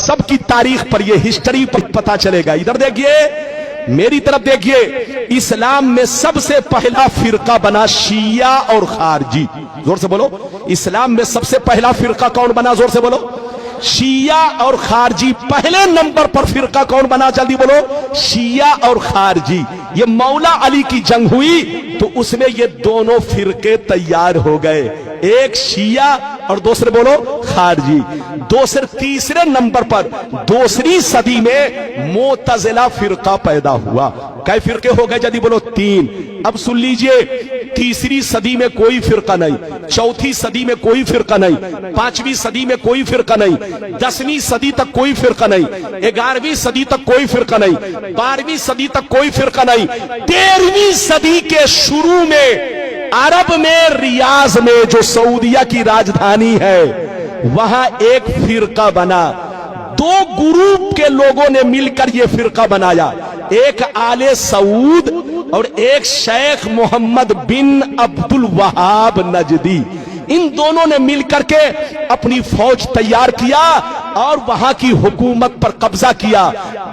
سب کی تاریخ پر یہ ہسٹری پر پتا چلے گا. ادھر دیکھیے میری طرف دیکھیے, اسلام میں سب سے پہلا فرقہ بنا شیعہ اور خارجی. زور سے بولو, اسلام میں سب سے پہلا فرقہ کون بنا؟ زور سے بولو. شیعہ اور خارجی. پہلے نمبر پر فرقہ کون بنا؟ جلدی بولو. شیعہ اور خارجی. یہ مولا علی کی جنگ ہوئی تو اس میں یہ دونوں فرقے تیار ہو گئے, ایک شیعہ اور دوسرے بولو خارجی. تیسرے نمبر پر دوسری صدی میں معتزلہ فرقہ پیدا ہوا. کئی فرقے ہو گئے؟ جلدی بولو. 3. اب سن لیجئے, تیسری صدی میں کوئی فرقہ نہیں, چوتھی صدی میں کوئی فرقہ نہیں, 5ویں صدی میں کوئی فرقہ نہیں, 10ویں صدی تک کوئی فرقہ نہیں, 11ویں صدی تک کوئی فرقہ نہیں, 12ویں صدی تک کوئی فرقہ نہیں. 13ویں صدی کے شروع میں عرب میں ریاض میں جو سعودیہ کی راجدھانی ہے وہاں ایک فرقہ بنا. 2 گروپ کے لوگوں نے مل کر یہ فرقہ بنایا, ایک آل سعود اور ایک شیخ محمد بن عبد الوہاب نجدی. ان دونوں نے مل کر کے اپنی فوج تیار کیا اور وہاں کی حکومت پر قبضہ کیا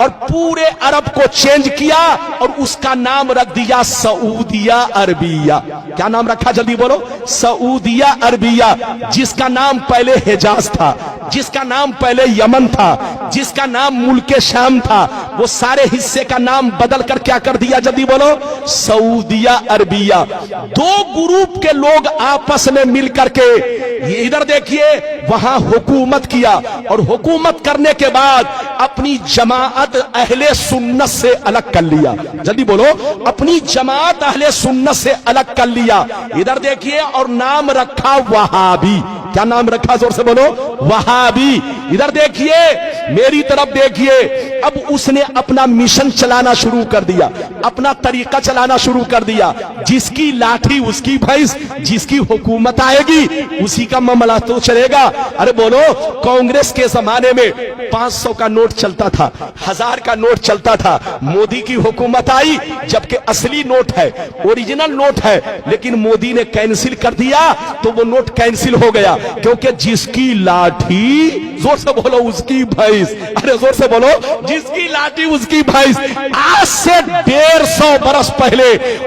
اور پورے عرب کو چینج کیا اور اس کا نام رکھ دیا سعودیہ عربیہ. کیا نام رکھا؟ جلدی بولو. سعودیہ عربیہ. جس کا نام پہلے حجاز تھا, جس کا نام پہلے یمن تھا, جس کا نام ملک شام تھا, وہ سارے حصے کا نام بدل کر کیا کر دیا؟ جلدی بولو. سعودیہ عربیہ. 2 گروپ کے لوگ آپس میں مل کر کے ادھر دیکھیے وہاں حکومت کیا اور حکومت کرنے کے بعد اپنی جماعت اہل سنت سے الگ کر لیا. جلدی بولو. اپنی جماعت اہل سنت سے الگ کر لیا. ادھر دیکھیے اور نام رکھا وہابی. کیا نام رکھا؟ زور سے بولو. وہابی. ادھر دیکھیے میری طرف دیکھیے, اب اس نے اپنا مشن چلانا شروع کر دیا, اپنا طریقہ چلانا شروع کر دیا. جس کی لاٹھی اس کی بھینس, جس کی حکومت آئے گی اسی کا معاملہ تو چلے گا. ارے بولو, کانگریس کے زمانے میں 500 کا نوٹ چلتا تھا, 1000 کا نوٹ چلتا تھا. مودی کی حکومت آئی, جبکہ اصلی نوٹ ہے, اوریجنل نوٹ ہے, لیکن مودی نے کینسل کر دیا تو وہ نوٹ کینسل ہو گیا, کیونکہ جس کی لاٹھی, زور سے بولو, اس کی بھینس. ارے زور سے بولو, جس کی لاٹھی اس کی بھینس. آج سے 150 برس پہلے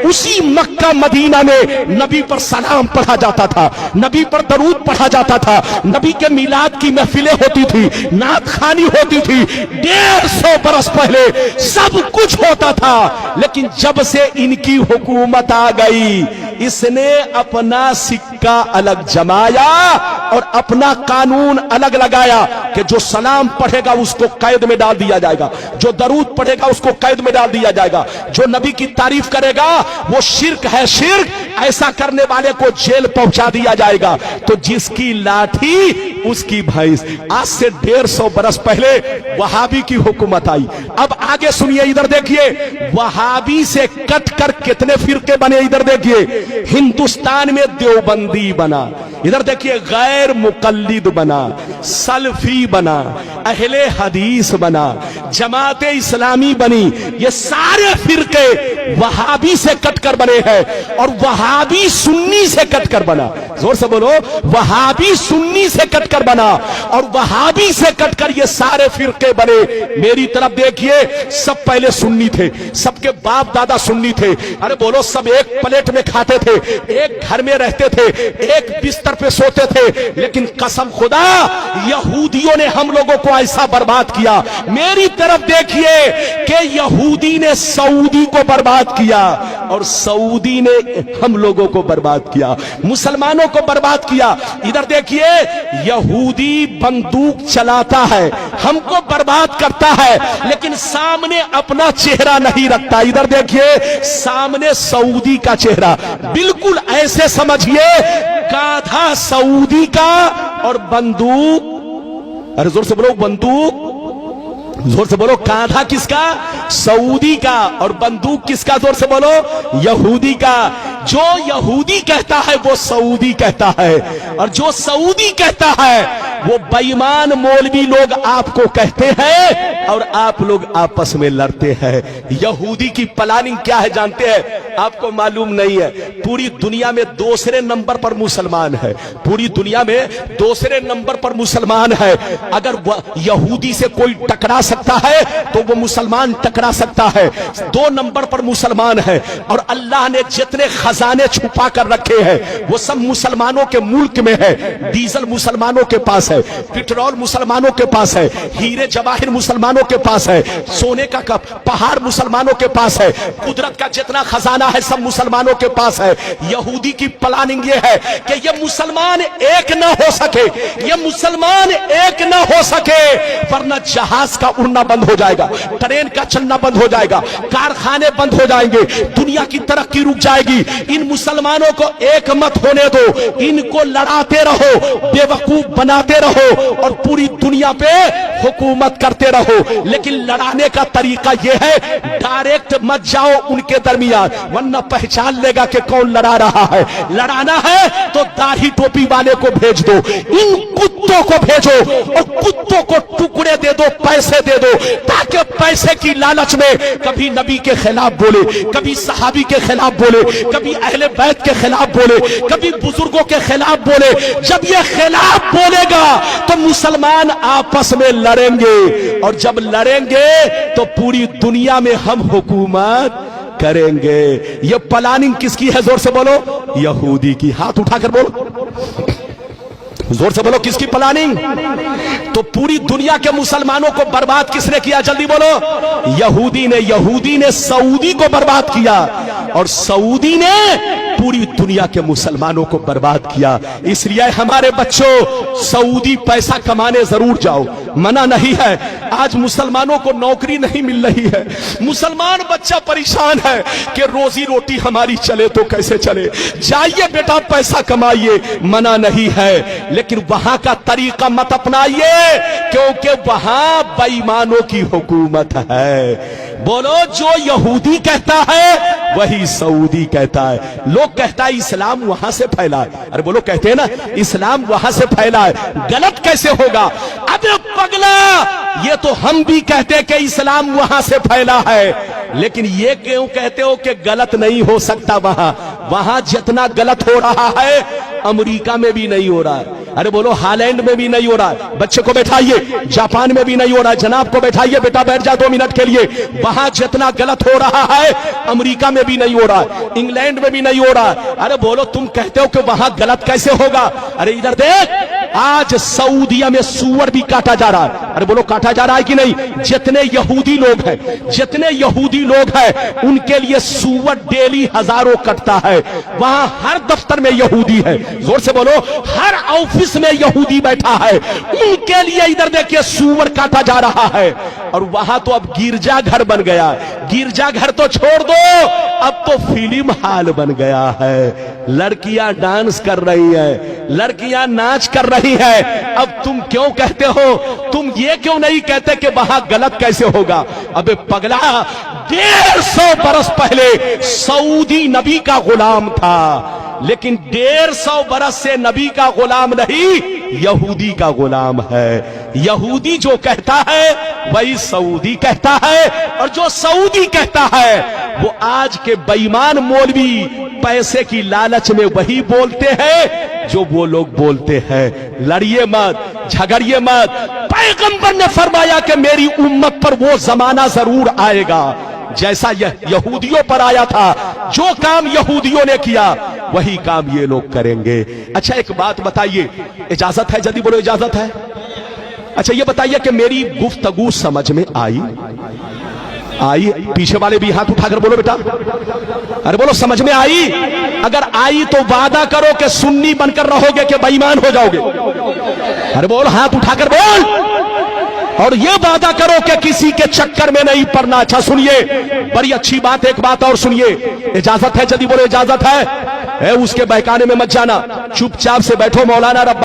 اسی مکہ مدینہ میں نبی پر سلام پڑھا جاتا تھا, نبی پر درود پڑھا جاتا تھا, نبی کے میلاد کی محفلیں ہوتی تھی, نعت خوانی ہوتی تھی. 150 برس پہلے سب کچھ ہوتا تھا, لیکن جب سے ان کی حکومت آ گئی اس نے اپنا سکہ الگ جمایا اور اپنا قانون الگ لگایا کہ جو سلام پڑھے گا اس کو قید میں ڈال دیا جائے گا, جو درود پڑھے گا اس کو قید میں ڈال دیا جائے گا, جو نبی کی تعریف کرے گا وہ شرک ہے, شرک, ایسا کرنے والے کو جیل پہنچا دیا جائے گا. تو جس کی لاٹھی اس کی بھینس. آج سے 150 برس پہلے وہابی کی حکومت آئی. اب آگے سنیے, ادھر دیکھیے وہابی سے کٹ کر کتنے فرقے بنے. ادھر دیکھیے ہندوستان میں دیوبندی بنا, ادھر دیکھیے غیر مقلد بنا, سلفی بنا, اہل حدیث بنا, جماعت اسلامی بنی. یہ سارے فرقے وہابی سے کٹ کر بنے ہیں اور وہابی سنی سے کٹ کر بنا. زور سے بولو. وہابی سنی سے کٹ کر بنا اور وہابی سے کٹ کر یہ سارے فرقے بنے. میری طرف دیکھیے, سب پہلے سنی تھے, سب کے باپ دادا سنی تھے. ارے بولو, سب ایک پلیٹ میں کھاتے تھے, ایک گھر میں رہتے تھے, ایک بستر پہ سوتے تھے. لیکن قسم خدا یہودیوں نے ہم لوگوں کو ایسا برباد کیا. میری طرف دیکھیے کہ یہودی نے سعودی کو برباد کیا اور سعودی نے ہم لوگوں کو برباد کیا, مسلمانوں کو برباد کیا. ادھر دیکھیے یہودی بندوق چلاتا ہے, ہم کو برباد کرتا ہے, لیکن سامنے اپنا چہرہ نہیں رکھتا. ادھر دیکھیے سامنے سعودی کا چہرہ, بالکل ایسے سمجھیے گادھا سعودی کا اور بندوق, ارے زور سے بولو, بندوق, زور سے بولو, کاندھا کس کا؟ سعودی کا, اور بندوق کس کا؟ زور سے بولو, یہودی کا. جو یہودی کہتا ہے وہ سعودی کہتا ہے, اور جو سعودی کہتا ہے वो बेईमान मौलवी लोग आपको कहते हैं और आप लोग आपस में लड़ते हैं। यहूदी की प्लानिंग क्या है जानते हैं? आपको मालूम नहीं है। पूरी दुनिया में दूसरे नंबर पर मुसलमान है, पूरी दुनिया में दूसरे नंबर पर मुसलमान है। अगर यहूदी से कोई टकरा सकता है तो वो मुसलमान टकरा सकता है। 2 नंबर पर मुसलमान है और अल्लाह ने जितने खजाने छुपा कर रखे हैं वो सब मुसलमानों के मुल्क में है। डीजल मुसलमानों के पास है, पेट्रोल मुसलमानों के पास है, हीरे जवाहिर मुसलमानों के पास है, सोने का पहाड़ मुसलमानों के पास है, कुदरत का जितना खजाना है सब मुसलमानों के पास है। यहूदी की प्लानिंग ये है कि ये मुसलमान एक ना हो सके, ये मुसलमान एक ना हो सके, वरना जहाज का उड़ना बंद हो जाएगा, ट्रेन का चलना बंद हो जाएगा, कारखाने बंद हो जाएंगे, दुनिया की तरक्की रुक जाएगी। इन मुसलमानों को एक मत होने दो, इनको लड़ाते रहो, बेवकूफ बनाते रहो और पूरी दुनिया पे हुकूमत करते रहो। लेकिन लड़ाने का तरीका यह है, डायरेक्ट मत जाओ उनके दरमियान, वरना पहचान लेगा कि कौन लड़ा रहा है। लड़ाना है तो दाढ़ी टोपी वाले को भेज दो, इन कुत्तों को भेजो और कुत्तों को टुकड़े दे दो, पैसे दे दो, ताकि पैसे की लालच में कभी नबी के खिलाफ बोले, कभी सहाबी के खिलाफ बोले, कभी अहले बैत के खिलाफ बोले, कभी बुजुर्गों के खिलाफ बोले। जब ये खिलाफ बोलेगा तो मुसलमान आपस में लड़ेंगे और जब लड़ेंगे तो पूरी दुनिया में हम हुकूमत करेंगे। ये प्लानिंग किसकी है? जोर से बोलो। यहूदी की। हाथ उठाकर बोलो, जोर से बोलो, किसकी प्लानिंग? तो पूरी दुनिया के मुसलमानों को बर्बाद किसने किया? जल्दी बोलो। यहूदी ने। यहूदी ने सऊदी को बर्बाद किया और सऊदी ने पूरी दुनिया के मुसलमानों को बर्बाद किया। इसलिए हमारे बच्चों, सऊदी पैसा कमाने जरूर जाओ, मना नहीं है। आज मुसलमानों को नौकरी नहीं मिल रही है, मुसलमान बच्चा परेशान है कि रोजी रोटी हमारी चले तो कैसे चले। जाइए बेटा पैसा कमाइए, मना नहीं है, लेकिन वहां का तरीका मत अपनाइए क्योंकि वहां बेईमानों की हुकूमत है। बोलो, जो यहूदी कहता है वही सऊदी कहता है। लोग कहता है इस्लाम वहां से फैला है। अरे बोलो, कहते हैं ना इस्लाम वहां से फैला है, गलत कैसे होगा? अबे पगला, ये तो हम भी कहते हैं कि इस्लाम वहां से फैला है, लेकिन ये क्यों कहते हो कि गलत नहीं हो सकता? वहां जितना गलत हो रहा है अमेरिका में भी नहीं हो रहा है। अरे बोलो, हालैंड में भी नहीं हो रहा है। बच्चे को बैठाइए, जापान में भी नहीं हो रहा है। जनाब को बैठाइए, बेटा बैठ जा 2 मिनट के लिए। वहां जितना गलत हो रहा है अमेरिका में भी नहीं हो रहा है, इंग्लैंड में भी नहीं हो रहा है। अरे बोलो, तुम कहते हो कि वहां गलत कैसे होगा? अरे इधर देख, आज सऊदिया में सूअर भी काटा जा रहा है। अरे बोलो, काटा जा रहा है कि नहीं? जितने यहूदी लोग हैं, जितने यहूदी लोग हैं, उनके लिए सूअर डेली हजारों कटता है। वहां हर दफ्तर में यहूदी है, जोर से बोलो, हर ऑफिस में यहूदी बैठा है, उनके लिए इधर देखिए सूअर काटा जा रहा है। और वहां तो अब गिरजा घर बन गया। गिरजा घर तो छोड़ दो, अब तो फिल्म हाल बन गया है। लड़कियां डांस कर रही है, लड़कियां नाच कर रही है। अब तुम क्यों कहते हो? तुम ये क्यों नहीं कहते कि वहां गलत कैसे होगा? अबे पगला, 150 बरस पहले सऊदी नबी का गुलाम था, लेकिन 150 बरस से नबी का गुलाम नहीं, यहूदी का गुलाम है। यहूदी जो कहता है वही सऊदी कहता है, और जो सऊदी कहता है वो आज के बेईमान मौलवी पैसे की लालच में वही बोलते हैं जो वो लोग बोलते हैं। लड़िए मत, झगड़िए मत। पैगंबर ने फरमाया कि मेरी उम्मत पर वो जमाना जरूर आएगा जैसा यहूदियों पर आया था। जो काम यहूदियों ने किया वही काम ये लोग करेंगे। अच्छा, एक बात बताइए, इजाजत है? जल्दी बोलो, इजाजत है? अच्छा, ये बताइए कि मेरी गुफ्तगू समझ में आई? पीछे वाले भी हाथ उठाकर बोलो बेटा। अरे बोलो, समझ में आई? अगर आई तो वादा करो कि सुन्नी बनकर रहोगे कि बेईमान हो जाओगे? अरे बोल, हाथ उठाकर बोल। और ये वादा करो कि किसी के चक्कर में नहीं पड़ना। अच्छा सुनिए, बड़ी अच्छी बात, एक बात और सुनिए। इजाजत है? जल्दी बोलो, इजाजत है? उसके बहकाने में मत जाना, चुपचाप से बैठो। मौलाना रब्बानी